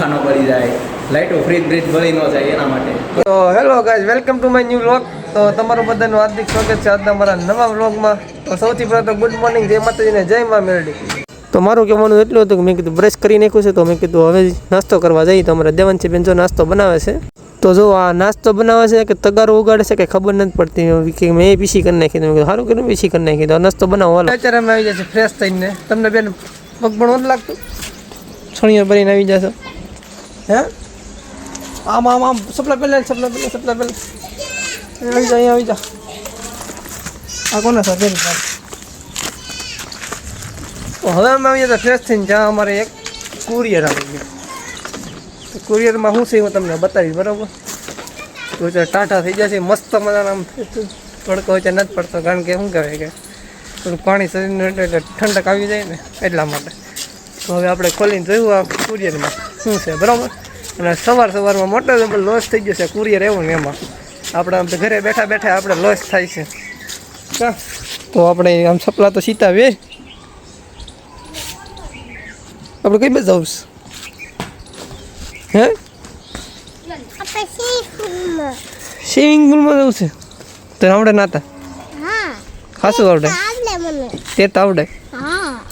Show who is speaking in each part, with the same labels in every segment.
Speaker 1: ખાનો પડી જાય, લાઈટો ફ્રીજ બળી ન જાય એના માટે.
Speaker 2: તો hello guys, welcome to my new vlog. તો તમારું બધાનું હાર્દિક સ્વાગત છે આજના મારા નવા વ્લોગમાં. તો સૌથી પહેલાં તો ગુડ મોર્નિંગ, જય માતાજીને જય મા મેરડી. તો મારું કહેવાનું એટલું હતું કે મેં કીધું બ્રશ કરી નાખ્યું છે, તો મેં કીધું હવે નાસ્તો કરવા જઈએ. તો અમારા દેવાંશી બેન જો નાસ્તો બનાવે છે. તો જો આ નાસ્તો બનાવે છે કે તગારો ઉગાડે છે કે ખબર નથી પડતી, કે મેં પીસી કરી નાખી. મેં સારું કર્યું પીસી કરી નાખી. તો નાસ્તો બનાવો હાલો. અત્યારે અમે આવી જશે ફ્રેશ થઈને. તમને બેન પગ પણ નથી લાગતું? છોણીઓ ભરીને આવી જશે. હે આમ સપલા પહેલા આવી જા, અહીંયા આવી જા. આ કોના સાથે હવે અમે આવી જતા ફ્રેશ થઈને. જ્યાં અમારે એક કુરિયર આવી ગયું. કુરિયરમાં શું છે હું તમને બતાવીશ, બરાબર? તો ટાટા થઈ જશે મસ્ત મજાના. આમ તડકો વચ્ચે નથી પડતો, કારણ કે શું કહેવાય કે થોડું પાણી શરીરનું એટલે ઠંડક આવી જાય ને એટલા માટે. તો હવે આપણે ખોલીને જોયું આ કુરિયરમાં શું છે, બરાબર? અને સવારમાં મોટો લોસ થઈ જશે. કુરિયર એવું ને એમાં આપણે ઘરે બેઠા બેઠા આપણે લોસ થાય છે. તો આપણે આમ સપલા તો સીતા વે આપણે કઈ બાજુ જવું છે? હે સ્વિમિંગ પુલમાં જવું છે? તો આવડે નાતા? ખાસું આવડે? તે તો આવડે?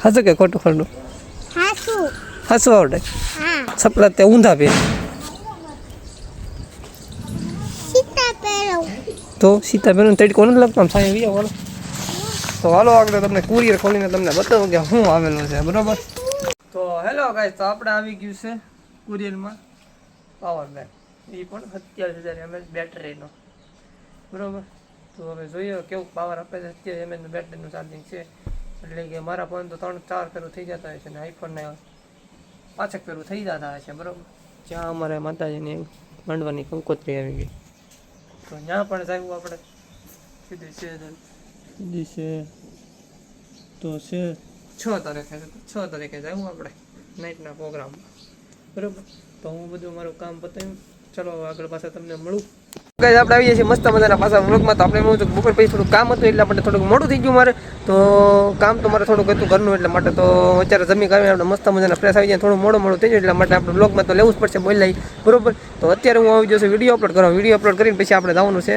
Speaker 2: હાસું કે ખોટું ખોટું? હાસું આવડે? સપલા તે ઊંધા પહેર. તો સીતા પહેરું તડકો નથી લાગતો આમ સાંજે વી આવવાનો. તો હાલો આગળ તમને કુરિયર ખોલીને તમને બતાવું કે શું આવેલું છે, બરાબર? તો હેલો ગાઈસ, તો આપણે આવી ગયું છે કુરિયરમાં પાવર બેંક. એ પણ 27,000 mAh બેટરીનો, બરાબર? તો હવે જોઈએ કેવું પાવર આપે છે. 27 mAh બેટરીનું ચાર્જિંગ છે, એટલે કે મારા ફોન તો 3-4 ફેરું થઈ જતા હોય છે ને આઈફોનને 5 ફેરું થઈ જતા હોય છે, બરાબર? જ્યાં અમારે માતાજીની માંડવાની કંકોત્રી આવી ગઈ, તો ત્યાં પણ જવું આપણે. સીધી છે તો છે 6 તારીખે. 6 તારીખે જવું આપણે નાઇટના પ્રોગ્રામમાં, બરાબર? તો હું બધું મારું કામ પતાવ્યું. ચલો આગળ પાછા તમને મળું. આપણે આવીએ છીએ મસ્ત મજાના પાછા વ્લોગમાં. તો આપણે એવું હતું બપોર પછી થોડું કામ હતું, એટલે આપણે થોડુંક મોડું થઈ ગયું મારે. તો કામ તો મારે થોડુંક હતું ઘરનું, એટલે માટે તો અત્યારે જમી કાઢીને આપણે મસ્ત મજાના ફ્રેશ આવી જાય. થોડું મોડું થઈ જાય, એટલા માટે આપણે વ્લોગમાં તો લેવું જ પડશે, બોલાય, બરોબર? તો અત્યારે હું આવી જશે વિડીયો અપલોડ કરવા. વિડીયો અપલોડ કરીને પછી આપણે જવાનું છે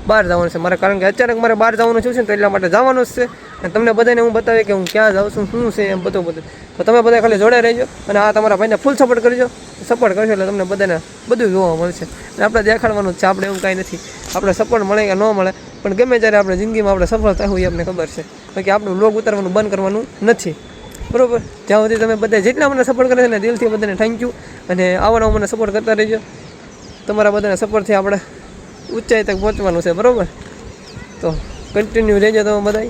Speaker 2: બહાર જવાનું છે મારે, કારણ કે અચાનક મારે બહાર જવાનું છે તો એટલા માટે જવાનું જ છે. અને તમને બધાને હું બતાવે કે હું ક્યાં જાઉં છું, શું છે એમ બધું. તો તમે બધા ખાલી જોડે રહેજો અને આ તમારા ભાઈને ફૂલ સપોર્ટ કરજો. સપોર્ટ કરશો એટલે તમને બધાને બધું જોવા મળશે. અને આપણે દેખાડવાનું જ છે, આપણે એવું કાંઈ નથી. આપણે સપોર્ટ મળે કે ન મળે, પણ ગમે ત્યારે આપણે જિંદગીમાં આપણે સફળ થવું એ આપણને ખબર છે. બાકી આપણું વ્લોગ ઉતારવાનું બંધ કરવાનું નથી, બરાબર? જ્યાં સુધી તમે બધા જેટલા મને સપોર્ટ કરે છે ને દિલથી બધાને થેન્ક યુ. અને આવો મને સપોર્ટ કરતા રહેજો. તમારા બધાના સપોર્ટથી આપણે ઊંચાઈ તક પહોંચવાનું છે, બરાબર? તો કન્ટિન્યુ રહેજો તમે બધા.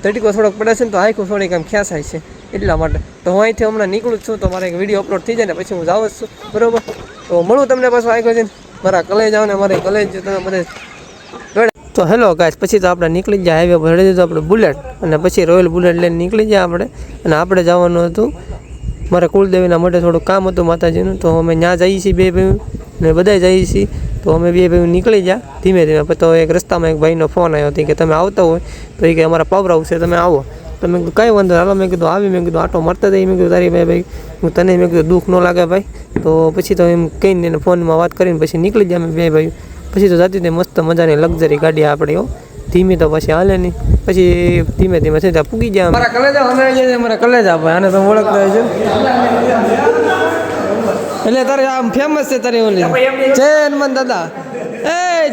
Speaker 2: તડકો થોડોક પડે છે ને તો આખું થોડીક આમ ખેંચાય છે, એટલા માટે. તો હું અહીંથી હમણાં નીકળું જ છું. તો મારે એક વિડીયો અપલોડ થઈ જાય ને પછી હું જાઉં જ છું, બરાબર? તો મળું તમને પાછું આગળ જઈને. મારા કલેજ આવો ને મારી કલેજ તમે બધા. તો હેલો ગાઈસ, પછી તો આપણે નીકળી જાય હાઈવે પર. ચડી દીધું આપણે બુલેટ, અને પછી રોયલ બુલેટ લઈને નીકળી જાય આપણે. અને આપણે જવાનું હતું મારે કુલદેવીના માટે થોડું કામ હતું માતાજીનું. તો અમે ત્યાં જઈએ છીએ બે ભાઈ ને બધા જઈએ છીએ. તો અમે બે ભાઈ નીકળી ગયા ધીમે ધીમે. તો એક રસ્તામાં એક ભાઈનો ફોન આવ્યો હતો કે તમે આવતા હોય તો એ કે અમારા પાવર હાઉસ છે, તમે આવો. તો મેં કીધું કાંઈ વાંધો હાલો. મેં કીધું આવી. મેં કીધું આટો મળતા જઈએ. મેં કીધું તારી ભાઈ હું તને મેં કીધું દુઃખ ન લાગે ભાઈ. તો પછી તો એમ કહીને એને ફોનમાં વાત કરીને પછી નીકળી ગયા અમે બે ભાઈ. પછી તો જતી હતી મસ્ત મજાની લક્ઝરી ગાડી આપણી. ધીમી તો પછી હાલે નહીં, પછી ધીમે ધીમે છે ત્યાં પૂગી ગયા. મારા કલેજા અમે મારા કલેજા ભાઈ, આને તમે ઓળખતા છો એટલે તારે આમ ફેમસ છે તારી ઓલી જય હનુમાન દાદા.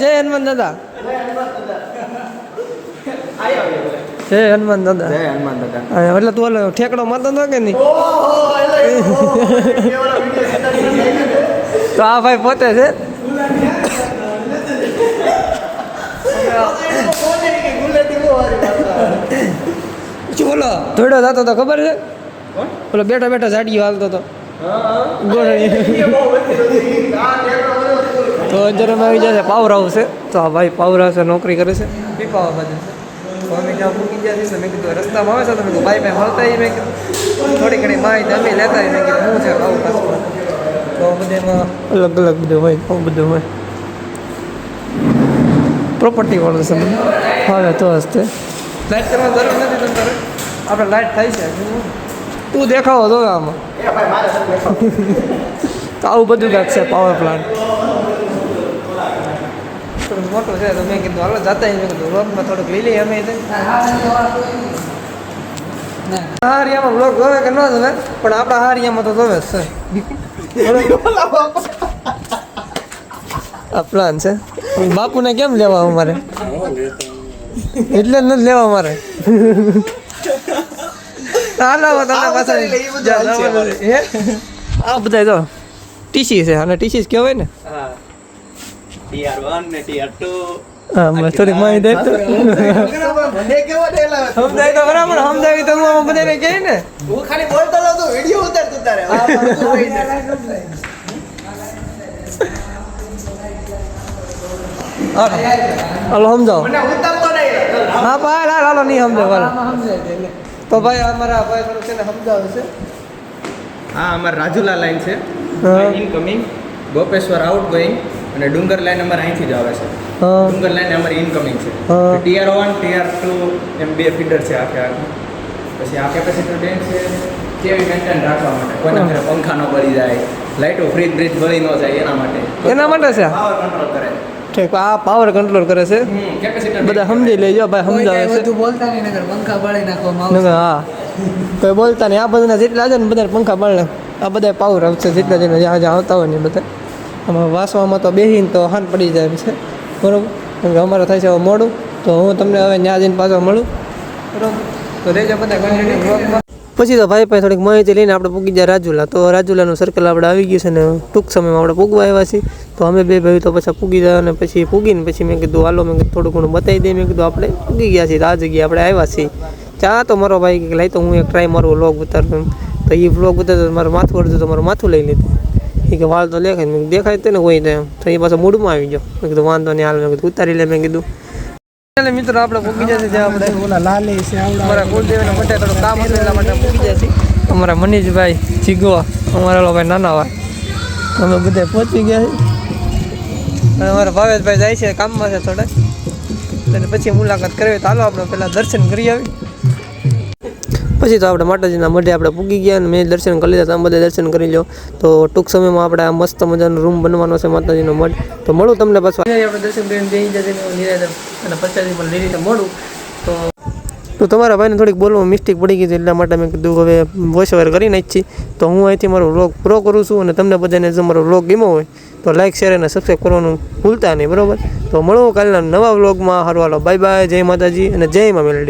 Speaker 2: જય હનુમાન દાદા. જય હનુમાન દાદા. એટલે તું ઓલો ઠેકડો મારતો હતો કે નહીં? તો આ ભાઈ પોતે છે. બોલો થોડો થતો તો ખબર છે? બોલો બેઠા બેઠા ઝાડીઓ હાલતો હતો. તો અંજારમાં આવી જશે પાવર હાઉસ છે. તો આ ભાઈ પાવર હાઉસે નોકરી કરે છે, પીપાવા બાજુ છે. તો અમે ત્યાં પૂકી ગયા છે. મેં કીધું રસ્તામાં આવે છે તો મેં કીધું ભાઈ મળતા મેં કીધું થોડી ઘણી માહિતી અમે લેતા મેં કીધું શું છે પાવર હાઉસમાં. તો બધામાં અલગ અલગ બધું હોય, બહુ બધું હોય. પ્રોપર્ટી વાળું છે હવે તો હસ્તે લાઇટ કરવાની જરૂર નથી તમારે. આપણે લાઇટ થાય છે તું દેખાવો તો આમાં તો આવું બધું કાંઈક છે પાવર પ્લાન્ટ. થોડુંક મોટું છે તો મેં કીધું હાલો જતા મેં કીધું વ્લોગમાં થોડુંક લઈ લઈએ અમે હારિયામાં વ્લોગ જોવે કે ન જોવે પણ આપણા હારિયામાં તો જોવે જ છે. આ પ્લાન છે બાપુને કેમ લેવા અમારે એટલે જ નથી લેવા અમારે. આ બધા જો ટીસી છે અને ટીસી કહેવાય ને.
Speaker 1: TR1 ને TR2
Speaker 2: હા બસ થોડીક માહિતી દે તો સમજાય તો બરાબર સમજાવી તો હું બધાને કહે ને
Speaker 1: હું ખાલી બોલતો હતો વિડિયો ઉતારતો તારે
Speaker 2: હાલો સમજાવો.
Speaker 1: મને ઉતારતો નહીં.
Speaker 2: હા ભાઈ હાલો નહીં સમજાવ તો ભાઈ અમારા ભાઈ થોડુંક છે ને સમજાવે છે.
Speaker 1: હા અમારે રાજુલા લાઈન છે
Speaker 2: હા.
Speaker 1: ઇનકમિંગ, ગોપેશ્વર આઉટગોઈંગ અને ડુંગર લાઈન અમારે અહીંથી જ આવે છે.
Speaker 2: હા
Speaker 1: ડુંગર લાઈન અમારી ઇનકમિંગ છે.
Speaker 2: હા.
Speaker 1: TR1 TR2 એમ 2 ફીડર છે આખે આખું. પછી આ કેપેસિટર ટેન્ક છે કેવી મેન્ટેન રાખવા માટે કોઈના ઘરે પંખા ન બળી જાય, લાઇટો ફ્રીજ બ્રીજ બળી ન જાય એના માટે.
Speaker 2: એના માટે છે
Speaker 1: પાવર કંટ્રોલ કરે.
Speaker 2: ઠીક આ પાવર કંટ્રોલ કરે છે
Speaker 1: કેપેસિટર
Speaker 2: બધા સમજી લેજો ભાઈ સમજાવે છે.
Speaker 3: બોલતા નહીં નગર પંખા બાળી નાખવામાં
Speaker 2: નકર હા કોઈ બોલતા નહીં. આ બધાના જેટલા છે ને બધા પંખા બાળે આ બધા પાવર આવશે જેટલા જેટલા જ્યાં જ્યાં આવતા હોય ને બધા. આમાં વાસવામાં તો બેસીને તો હાન પડી જાય એમ છે બરાબર. કેમ કે અમારે થાય છે હવે મોડું તો હું તમને હવે ત્યાં જઈને પાછો મળું બરાબર. તો રેજો બધા કન્ટિન્યુ બ્લોગમાં. પછી તો ભાઈ થોડીક માહિતી લઈને આપણે પૂગી જાય રાજુલા. તો રાજુલાનું સર્કલ આપણે આવી ગયું છે ને ટૂંક સમયમાં આપણે પૂગવા આવ્યા છીએ. તો અમે બે ભાઈ તો પછી પૂગી જાય અને પછી પૂગીને પછી મેં કીધું હાલો મેં કીધું થોડું ઘણું બતાવી દઈએ. મેં કીધું આપણે પૂગી ગયા છીએ આ જગ્યાએ આપણે આવ્યા છીએ. ચા તો મારો ભાઈ કે લાઈ તો હું એક ટ્રાય મારું વ્લોગ ઉતારું. તો એ વ્લોગ ઉતારતો મારું માથું અડધું તો મારું માથું લઈ લીધું. એ કે વાળ તો દેખાય મેં દેખાય તો ને કોઈ તો એમ તો એ પાછો મૂડમાં આવી ગયો. મેં કીધું વાંધો નહીં હાલ મેં કીધું ઉતારી લે. મેં કીધું મિત્રો આપણે પૂગી જશે જ્યાં આપણે ઓલા લાલે છે અમારા કુલદેવના માટે થોડું કામ હતું એટલા માટે પૂગી જશે. અમારા મનીષભાઈ જીગવા અમારા ભાઈ નાના ભાઈ અમે બધા પહોંચી ગયા છીએ. અમારા ભાવેશભાઈ જાય છે કામમાં છે થોડા અને પછી મુલાકાત કરવી તો હાલો આપણે પહેલાં દર્શન કરી આવી. પછી તો આપણે માતાજીના મઢે આપણે પૂગી ગયા અને મેં દર્શન કરી લીધા. તમે બધા દર્શન કરી લો. તો ટૂંક સમયમાં આપણે આ મસ્ત મજાનો રૂમ બનવાનો છે માતાજીનો મઢ. તો મળું તમને પાછું આપણે દર્શન કરીને જઈ જશે અને પચાસી પણ લઈ રીતે મળું. તો તમારા ભાઈને થોડીક બોલવામાં મિસ્ટેક પડી ગઈ છે એટલા માટે મેં કીધું હવે વોઇસ ઓવર કરી નાખી. તો હું અહીંથી મારો વ્લોગ પૂરો કરું છું અને તમને બધાને જો મારો વ્લોગ ગમ્યો હોય તો લાઈક શેર અને સબસ્ક્રાઈબ કરવાનું ભૂલતા નહીં બરાબર. તો મળું કાલના નવા વ્લોગમાં. હારું હાલો બાય બાય. જય માતાજી અને જય મા મેલડી.